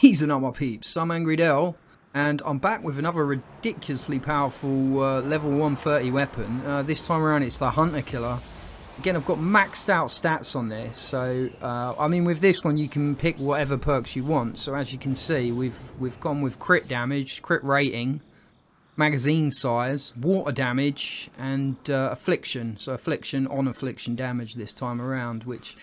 Easing up my peeps, some Angrydel, and I'm back with another ridiculously powerful level 130 weapon. This time around it's the Hunter Killer. Again, I've got maxed out stats on this, so I mean with this one you can pick whatever perks you want. So as you can see, we've gone with crit damage, crit rating, magazine size, water damage, and affliction. So affliction on affliction damage this time around, which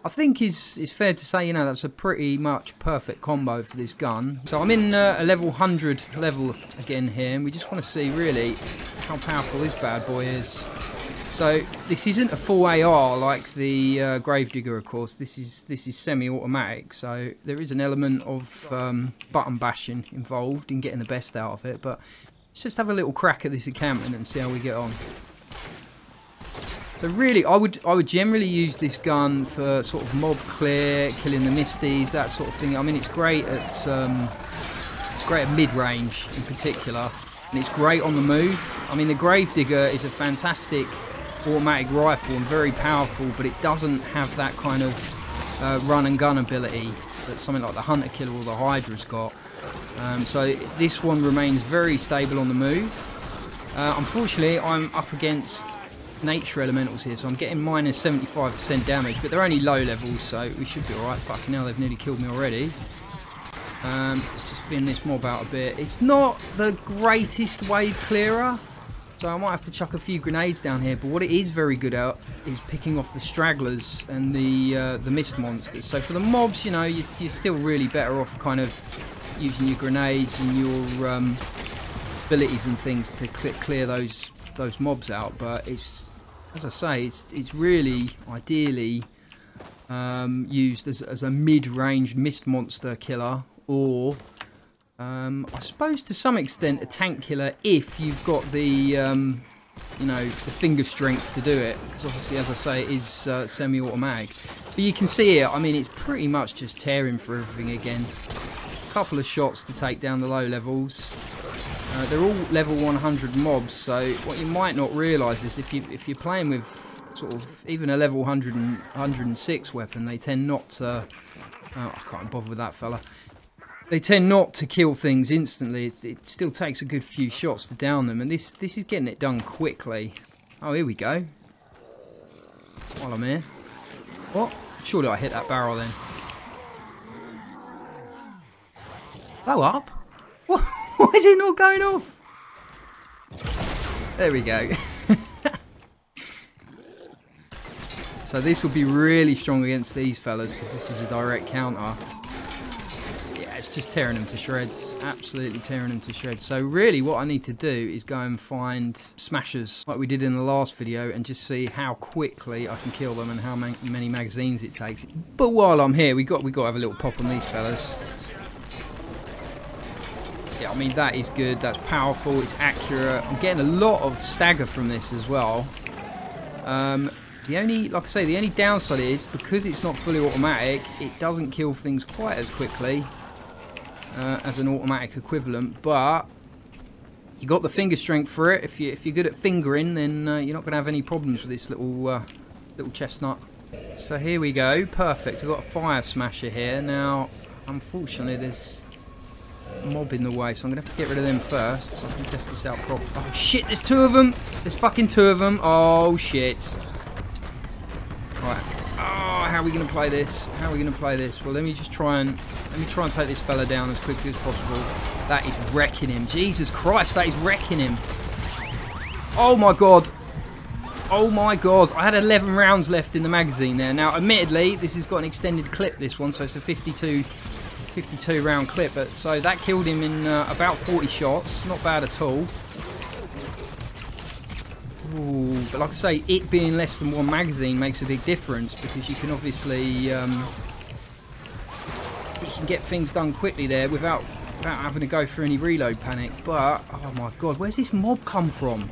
I think is fair to say, you know, that's a pretty much perfect combo for this gun. So I'm in a level 100 level again here, and we just want to see really how powerful this bad boy is. So this isn't a full AR like the Gravedigger, of course. This is semi-automatic, so there is an element of button bashing involved in getting the best out of it. But let's just have a little crack at this encampment and see how we get on. So really, I would generally use this gun for sort of mob clear, killing the misties, that sort of thing. I mean, it's great at mid-range in particular, and it's great on the move. I mean, the Gravedigger is a fantastic automatic rifle and very powerful, but it doesn't have that kind of run and gun ability that something like the Hunter Killer or the Hydra's got. So this one remains very stable on the move. Unfortunately, I'm up against nature elementals here, so I'm getting minus 75% damage, but they're only low levels, so we should be alright. Fucking hell, they've nearly killed me already. Let's just thin this mob out a bit. It's not the greatest wave clearer, so I might have to chuck a few grenades down here, but what it is very good at is picking off the stragglers and the mist monsters. So for the mobs, you know, you're still really better off kind of using your grenades and your abilities and things to clear those mobs out. But it's, as I say, it's really ideally used as a mid-range mist monster killer, or I suppose to some extent a tank killer if you've got the you know, the finger strength to do it, because obviously, as I say, it is semi-automatic. But you can see here, I mean, it's pretty much just tearing for everything again. A couple of shots to take down the low levels. They're all level 100 mobs, so what you might not realise is if you're playing with sort of even a level 100 and 106 weapon, they tend not to... oh, I can't bother with that fella. They tend not to kill things instantly. It still takes a good few shots to down them, and this is getting it done quickly. Oh, here we go. While I'm here. What? Surely I hit that barrel then. Blow up? What? Why is it not going off? There we go. So this will be really strong against these fellas, because this is a direct counter. Yeah, it's just tearing them to shreds. Absolutely tearing them to shreds. So really what I need to do is go and find smashers like we did in the last video, and just see how quickly I can kill them and how many magazines it takes. But while I'm here, we got to have a little pop on these fellas. Yeah, I mean, that is good, that's powerful, it's accurate. I'm getting a lot of stagger from this as well. The only, like I say, the only downside is, because it's not fully automatic, it doesn't kill things quite as quickly as an automatic equivalent, but you got the finger strength for it. If you're good at fingering, then you're not going to have any problems with this little chestnut. So here we go, perfect. I've got a fire smasher here. Now, unfortunately, there's mob in the way, so I'm gonna have to get rid of them first so I can test this out properly. Oh shit, there's two of them! There's fucking two of them! Oh shit. Right. Oh, how are we gonna play this? How are we gonna play this? Well, let me try and take this fella down as quickly as possible. That is wrecking him. Jesus Christ, that is wrecking him. Oh my god. Oh my god. I had 11 rounds left in the magazine there. Now, admittedly, this has got an extended clip, this one, so it's a 52 round clip, but so that killed him in about 40 shots. Not bad at all. Ooh, but like I say, it being less than one magazine makes a big difference, because you can obviously you can get things done quickly there without having to go through any reload panic. But oh my god, where's this mob come from?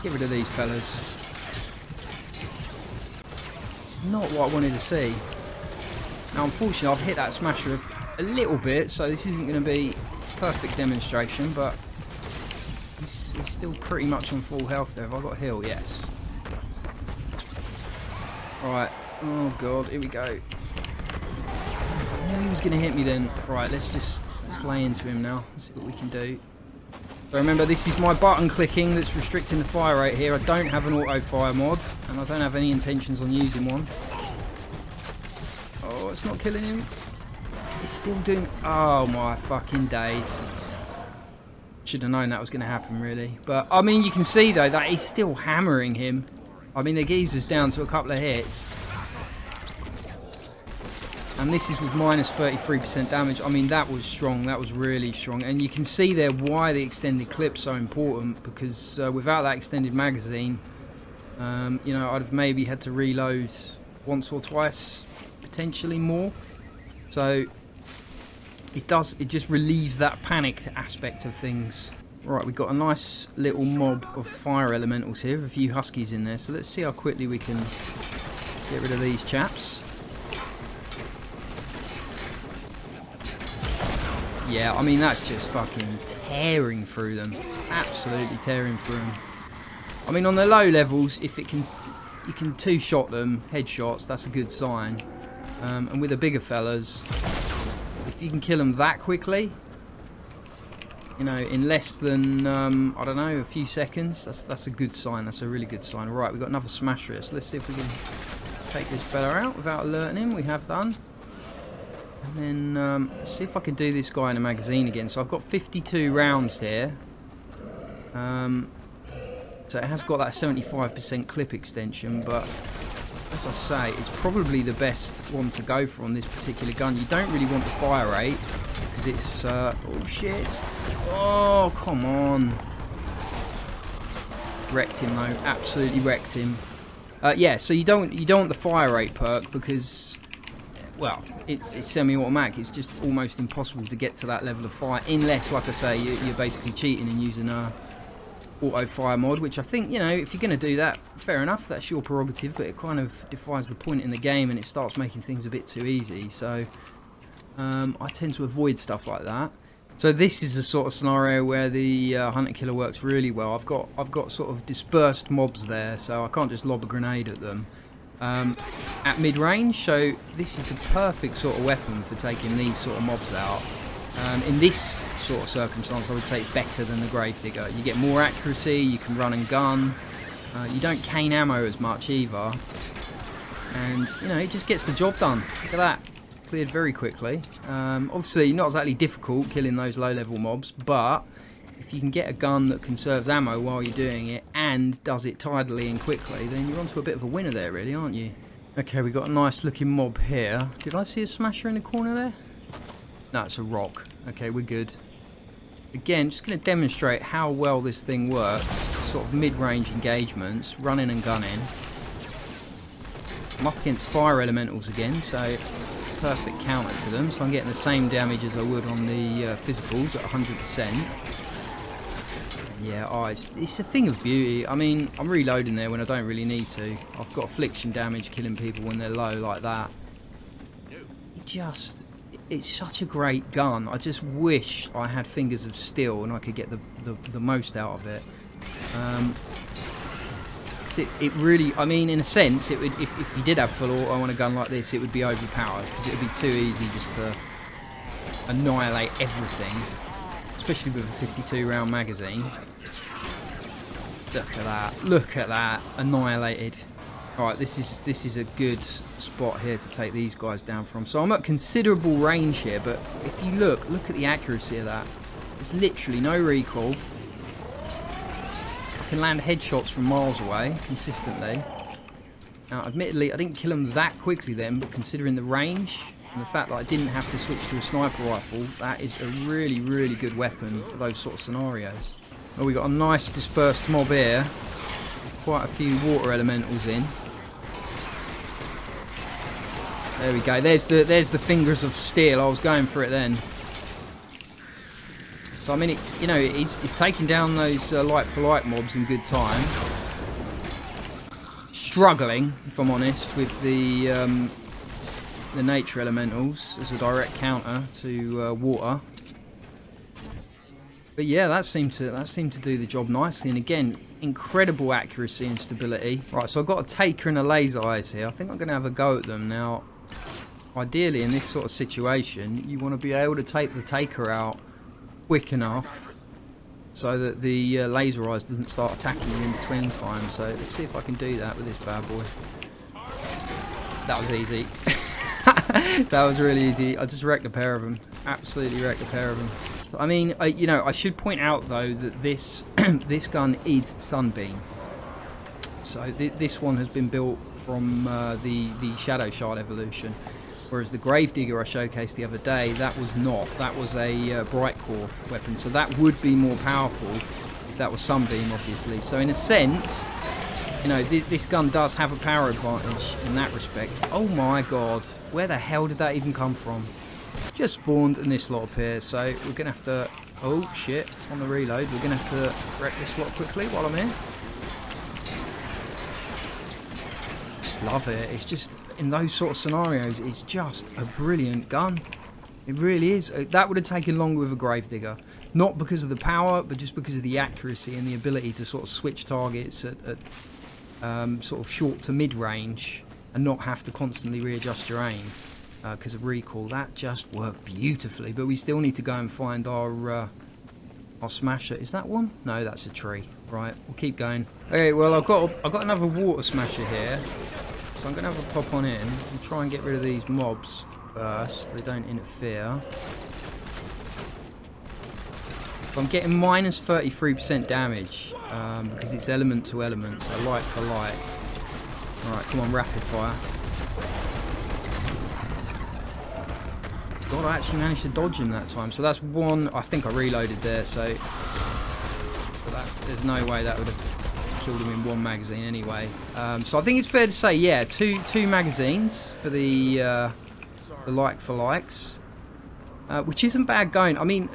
Get rid of these fellas. It's not what I wanted to see. Now, unfortunately, I've hit that smasher a little bit, so this isn't going to be a perfect demonstration, but he's still pretty much on full health there. Have I got a heal? Yes. Right. Oh, God. Here we go. knew he was going to hit me then. Right, let's lay into him now. Let's see what we can do. So remember, this is my button clicking that's restricting the fire rate here. I don't have an auto fire mod, and I don't have any intentions on using one. Oh, it's not killing him. It's still doing... Oh, my fucking days. Should have known that was going to happen, really. But, I mean, you can see, though, that he's still hammering him. I mean, the geezer's down to a couple of hits. And this is with minus 33% damage. I mean, that was strong. That was really strong. And you can see there why the extended clip's so important. Because without that extended magazine, you know, I'd have maybe had to reload once or twice, potentially more. So it just relieves that panic aspect of things. Right, we've got a nice little mob of fire elementals here, a few huskies in there. So let's see how quickly we can get rid of these chaps. Yeah, I mean, that's just fucking tearing through them. Absolutely tearing through them. I mean, on the low levels, if it can, you can two-shot them, headshots, that's a good sign. And with the bigger fellas, if you can kill them that quickly, you know, in less than, I don't know, a few seconds, that's a good sign. That's a really good sign. Right, we've got another smasher here, so let's see if we can take this fella out without alerting him. We have done. And then, let's see if I can do this guy in a magazine again. So I've got 52 rounds here. So it has got that 75% clip extension, but as I say, it's probably the best one to go for on this particular gun. You don't really want the fire rate, because it's, oh shit. Oh, come on. Wrecked him though, absolutely wrecked him. Yeah, so you don't want the fire rate perk, because... well, it's semi-automatic. It's just almost impossible to get to that level of fire unless, like I say, you're basically cheating and using a auto fire mod, which I think, you know, if you're going to do that, fair enough, that's your prerogative, but it kind of defies the point in the game and it starts making things a bit too easy. So I tend to avoid stuff like that. So this is the sort of scenario where the hunter killer works really well. I've got sort of dispersed mobs there, so I can't just lob a grenade at them. At mid-range, so this is a perfect sort of weapon for taking these sort of mobs out. In this sort of circumstance, I would say it's better than the gravedigger. You get more accuracy, you can run and gun, you don't cane ammo as much either, and you know, it just gets the job done. Look at that, cleared very quickly. Obviously not exactly difficult killing those low-level mobs, but if you can get a gun that conserves ammo while you're doing it and does it tidily and quickly, then you're onto a bit of a winner there, really, aren't you? Okay, we've got a nice looking mob here. Did I see a smasher in the corner there? No, it's a rock. Okay, we're good. Again, just going to demonstrate how well this thing works. Sort of mid-range engagements, running and gunning. I'm up against fire elementals again, so perfect counter to them. So I'm getting the same damage as I would on the physicals at 100%. Yeah, oh, it's a thing of beauty. I mean, I'm reloading there when I don't really need to. I've got affliction damage killing people when they're low like that. It's such a great gun. I just wish I had fingers of steel and I could get the most out of it. It really, I mean, in a sense, it would, if you did have full auto on a gun like this, it would be overpowered, because it would be too easy just to annihilate everything, especially with a 52 round magazine. Look at that, annihilated. Alright, this is a good spot here to take these guys down from. So I'm at considerable range here, but if you look at the accuracy of that. There's literally no recoil. I can land headshots from miles away, consistently. Now, admittedly, I didn't kill them that quickly then, but considering the range and the fact that I didn't have to switch to a sniper rifle, that is a really, really good weapon for those sort of scenarios. Well, we got a nice dispersed mob here. Quite a few water elementals in. There we go. There's the fingers of steel. I was going for it then. So I mean, it's taking down those light for light mobs in good time. Struggling, if I'm honest, with the nature elementals as a direct counter to water. But yeah, that seemed to do the job nicely. And again, incredible accuracy and stability. Right, so I've got a taker and a laser eyes here. I think I'm going to have a go at them now. ideally in this sort of situation, you want to be able to take the taker out quick enough so that the laser eyes doesn't start attacking you in between time. So let's see if I can do that with this bad boy. That was easy. That was really easy. I just wrecked a pair of them. Absolutely wrecked a pair of them. So, I mean, you know, I should point out though that this this gun is Sunbeam. So this one has been built from the Shadow Shard evolution, whereas the Gravedigger I showcased the other day, that was not. That was a Bright Core weapon, so that would be more powerful if that was Sunbeam, obviously. So in a sense, you know, this gun does have a power advantage in that respect. Oh my god, where the hell did that even come from? Just spawned and this lot appears, so we're going to have to... Oh shit, on the reload, we're going to have to wreck this lot quickly while I'm here. Just love it. It's just, in those sort of scenarios, it's just a brilliant gun. It really is. That would have taken longer with a Gravedigger. Not because of the power, but just because of the accuracy and the ability to sort of switch targets at sort of short to mid-range and not have to constantly readjust your aim because of recoil. That just worked beautifully, but we still need to go and find our smasher. Is that one? No, that's a tree. Right, we'll keep going. Okay, well I've got another water smasher here, so I'm gonna have a pop on in and try and get rid of these mobs first. They don't interfere. I'm getting minus 33% damage because it's element to element, so light for light. Alright, come on, rapid fire. God, I actually managed to dodge him that time. So that's one. I think I reloaded there, so there's no way that would have killed him in one magazine anyway. So I think it's fair to say, yeah, two magazines for the like for likes, which isn't bad going. I mean,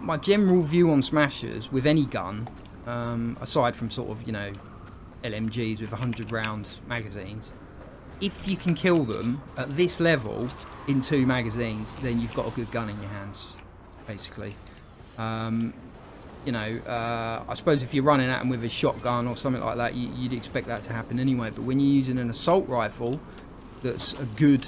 my general view on smashers with any gun, aside from sort of, you know, LMGs with 100 round magazines, if you can kill them at this level in 2 magazines, then you've got a good gun in your hands, basically. You know, I suppose if you're running at them with a shotgun or something like that, you'd expect that to happen anyway. But when you're using an assault rifle that's a good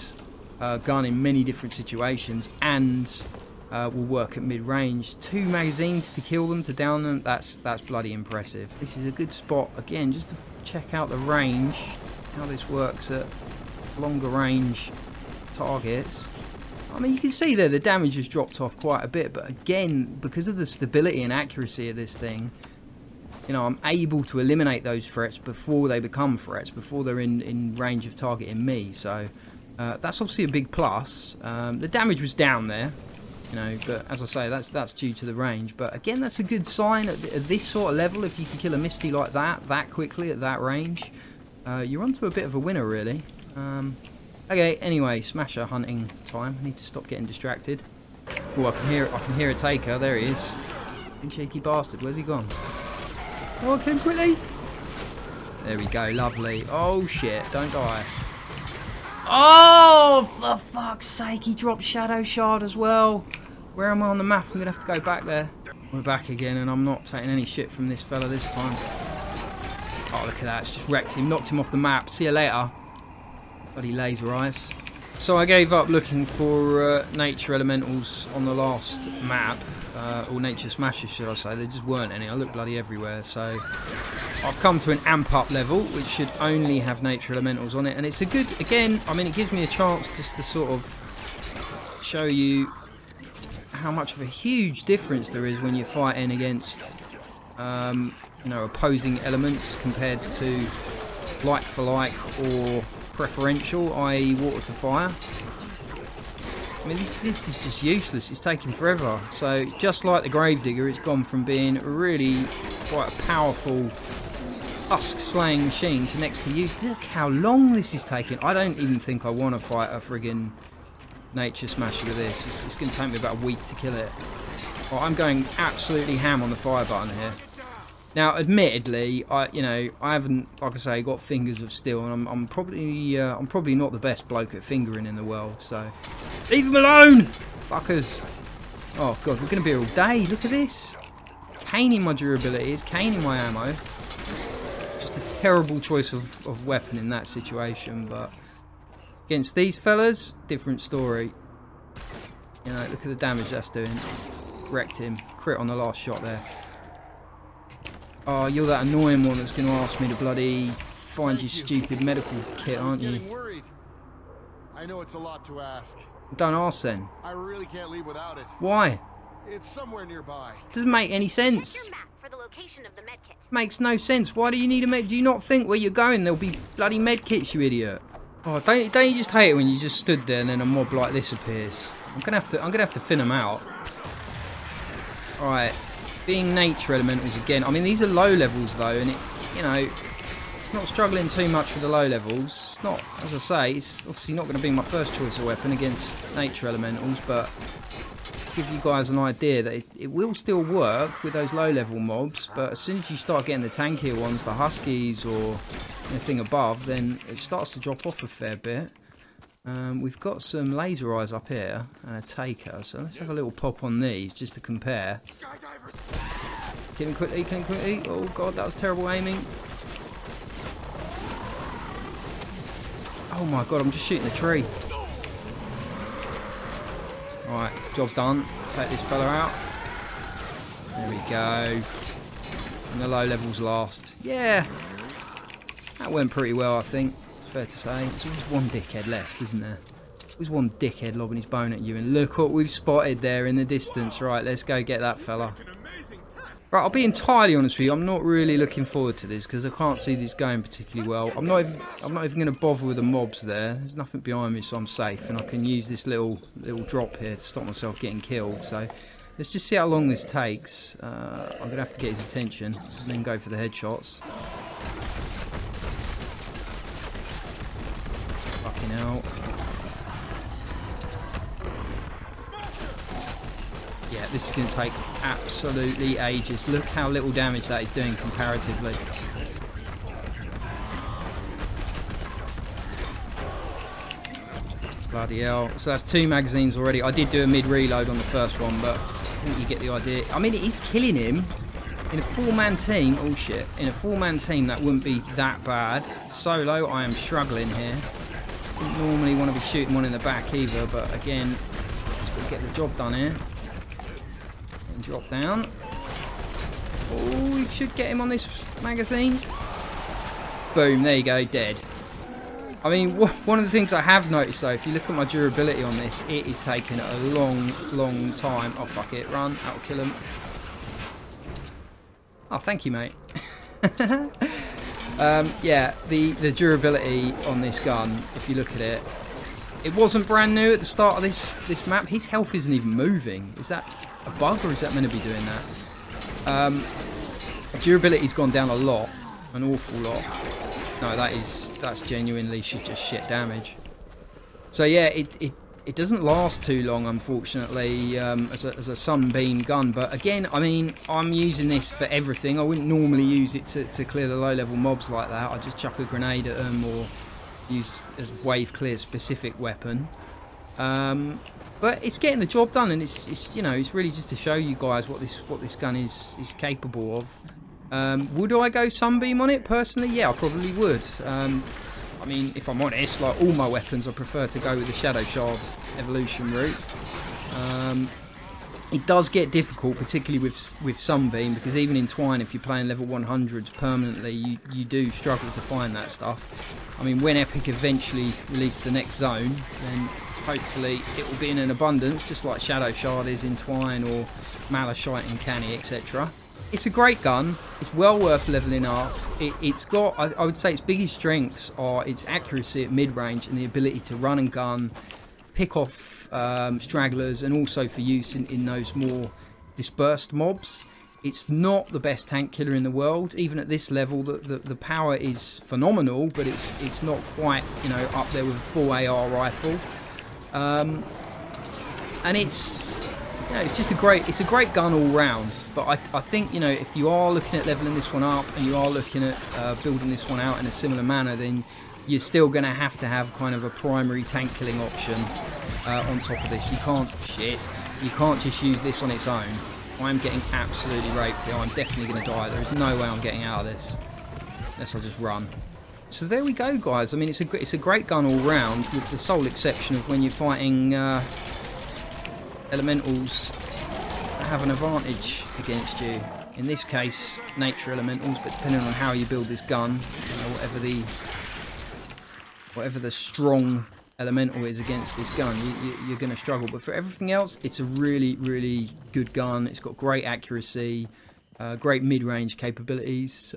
gun in many different situations and will work at mid-range, 2 magazines to kill them, to down them, that's bloody impressive. This is a good spot, again, just to check out the range, how this works at longer range targets. I mean, you can see there the damage has dropped off quite a bit, but again, because of the stability and accuracy of this thing, you know, I'm able to eliminate those threats before they become threats, before they're in range of targeting me. So that's obviously a big plus. The damage was down there, you know, but as I say, that's due to the range. But again, that's a good sign at this sort of level. If you can kill a Misty like that quickly at that range, you're onto a bit of a winner, really. Okay, anyway, smasher hunting time. I need to stop getting distracted. Oh, I can hear a taker. There he is. Cheeky bastard. Where's he gone? Oh, kill him quickly. There we go. Lovely. Oh shit! Don't die. Oh, for fuck's sake! He dropped Shadow Shard as well. Where am I on the map? I'm gonna have to go back there. We're back again, and I'm not taking any shit from this fella this time. Oh, look at that. It's just wrecked him. Knocked him off the map. See you later. Bloody laser eyes. So I gave up looking for nature elementals on the last map, or nature smashers should I say. There just weren't any. I looked bloody everywhere. So I've come to an amp up level which should only have nature elementals on it, and it's a good, again, I mean, it gives me a chance just to sort of show you how much of a huge difference there is when you're fighting against you know, opposing elements compared to like for like or preferential, i.e. water to fire. I mean, this is just useless. It's taking forever. So just like the Gravedigger, it's gone from being really quite a powerful husk slaying machine to next to you. Look how long this is taking. I don't even think I want to fight a friggin' nature smasher with this. It's going to take me about a week to kill it. Oh, I'm going absolutely ham on the fire button here. Now, admittedly, I haven't, like I say, got fingers of steel, and I'm probably not the best bloke at fingering in the world. So, leave him alone, fuckers. Oh god, we're gonna be here all day. Look at this, caning my durability, it's caning my ammo. Just a terrible choice of weapon in that situation, but Against these fellas, different story. You know, look at the damage that's doing. Wrecked him. Crit on the last shot there. Oh, you're that annoying one that's going to ask me to bloody find your stupid medical kit, aren't you? I know it's a lot to ask. Don't ask then. I really can't leave without it. Why? It's somewhere nearby. Doesn't make any sense. Check your map for the location of the med kit. Makes no sense. Why do you need a med? Do you not think where you're going there'll be bloody med kits, you idiot? Oh, don't you just hate it when you just stood there and then a mob like this appears? I'm gonna have to thin them out. All right, being nature elementals again. I mean, these are low levels though, and you know, it's not struggling too much with the low levels. It's not, as I say, it's obviously not going to be my first choice of weapon against nature elementals, but to give you guys an idea that it will still work with those low level mobs. But as soon as you start getting the tankier ones, the huskies or anything above, then it starts to drop off a fair bit. We've got some laser eyes up here and a taker, so let's have a little pop on these just to compare. Kill him quickly, kill him quickly. Oh god, that was terrible aiming. Oh my god, I'm just shooting the tree. Alright, job done. Take this fella out. There we go. And the low levels last. Yeah, that went pretty well, I think. Fair to say. There's always one dickhead left, isn't there? Always one dickhead lobbing his bone at you, and look what we've spotted there in the distance. Right, let's go get that fella. Right, I'll be entirely honest with you. I'm not really looking forward to this because I can't see this going particularly well. I'm not even going to bother with the mobs there. There's nothing behind me, so I'm safe, and I can use this little drop here to stop myself getting killed. So let's just see how long this takes. I'm going to have to get his attention and then go for the headshots. Fucking hell. Yeah, this is going to take absolutely ages. Look how little damage that is doing comparatively. Bloody hell. So that's 2 magazines already. I did do a mid-reload on the first one, but I think you get the idea. I mean, it is killing him. In a 4-man team, oh shit, in a 4-man team that wouldn't be that bad. Solo, I am struggling here. Don't normally want to be shooting one in the back either, but again, just got to get the job done here. And drop down. Oh, we should get him on this magazine. Boom, there you go, dead. I mean, one of the things I have noticed though, if you look at my durability on this, it is taking a long time. Oh fuck it, run, that'll kill him. Oh, thank you, mate. Yeah, the durability on this gun, if you look at it, it wasn't brand new at the start of this map. His health isn't even moving. Is that a bug or is that meant to be doing that? Durability's gone down a lot, an awful lot. No, that's genuinely just shit damage. So yeah, it doesn't last too long, unfortunately, as a sunbeam gun. But again, I mean, I'm using this for everything. I wouldn't normally use it to clear the low-level mobs like that. I just chuck a grenade at them or use a wave clear specific weapon. But it's getting the job done, and it's you know, it's really just to show you guys what this gun is capable of. Would I go sunbeam on it personally? Yeah, I probably would. I mean, if I'm honest, like all my weapons, I prefer to go with the Shadow Shard evolution route. It does get difficult, particularly with Sunbeam, because even in Twine, if you're playing level 100s permanently, you do struggle to find that stuff. I mean, when Epic eventually release the next zone, then hopefully it will be in an abundance, just like Shadow Shard is in Twine or Malachite in Canny, etc. It's a great gun. It's well worth leveling up. It's got, I would say, its biggest strengths are its accuracy at mid-range and the ability to run and gun, pick off stragglers, and also for use in those more dispersed mobs. It's not the best tank killer in the world. Even at this level, the power is phenomenal, but it's not quite, you know, up there with a full AR rifle. And it's, you know, it's just a great gun all round. But I think, you know, if you are looking at leveling this one up and you are looking at building this one out in a similar manner, then you're still going to have kind of a primary tank killing option on top of this. You can't just use this on its own. I'm getting absolutely raped here. I'm definitely going to die. There is no way I'm getting out of this unless I just run. So there we go, guys. I mean, it's a great gun all round, with the sole exception of when you're fighting elementals that have an advantage against you. In this case, nature elementals, but depending on how you build this gun, whatever the strong elemental is against this gun, you're going to struggle. But for everything else, it's a really, really good gun. It's got great accuracy, great mid-range capabilities.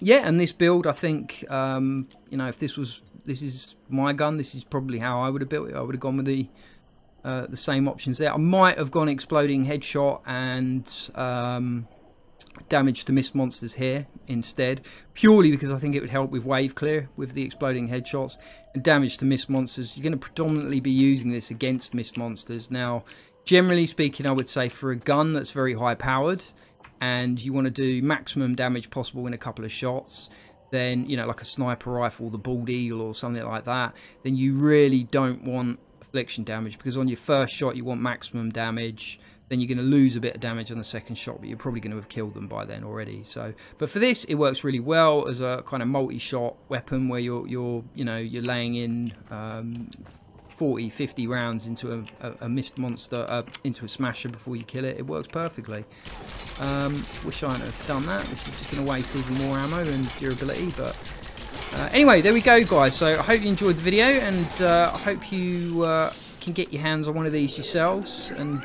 Yeah, and this build, I think, you know, if this is my gun, this is probably how I would have built it. I would have gone with the same options there. I might have gone exploding headshot and damage to mist monsters here instead, purely because I think it would help with wave clear with the exploding headshots. And damage to mist monsters, you're going to predominantly be using this against mist monsters. Now, generally speaking, I would say for a gun that's very high powered and you want to do maximum damage possible in a couple of shots, then, you know, like a sniper rifle, the bald eagle or something like that, then you really don't want affliction damage, because on your first shot you want maximum damage. Then you're going to lose a bit of damage on the second shot, but you're probably going to have killed them by then already. So, but for this, it works really well as a kind of multi-shot weapon where you're laying in 40, 50 rounds into a mist monster, into a smasher before you kill it. It works perfectly. Wish I hadn't have done that. This is just going to waste even more ammo and durability. But anyway, there we go, guys. So I hope you enjoyed the video, and I hope you can get your hands on one of these yourselves and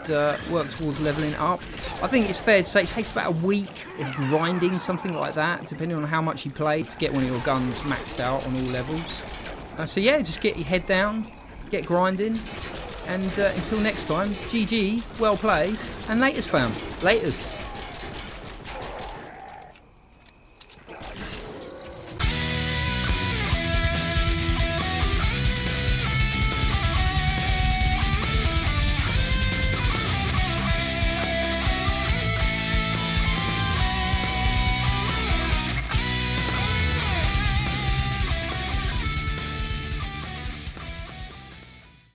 work towards leveling up. I think it's fair to say it takes about a week of grinding, something like that, depending on how much you play, to get one of your guns maxed out on all levels. So yeah, just get your head down, get grinding, and until next time, GG, well played, and laters fam, laters.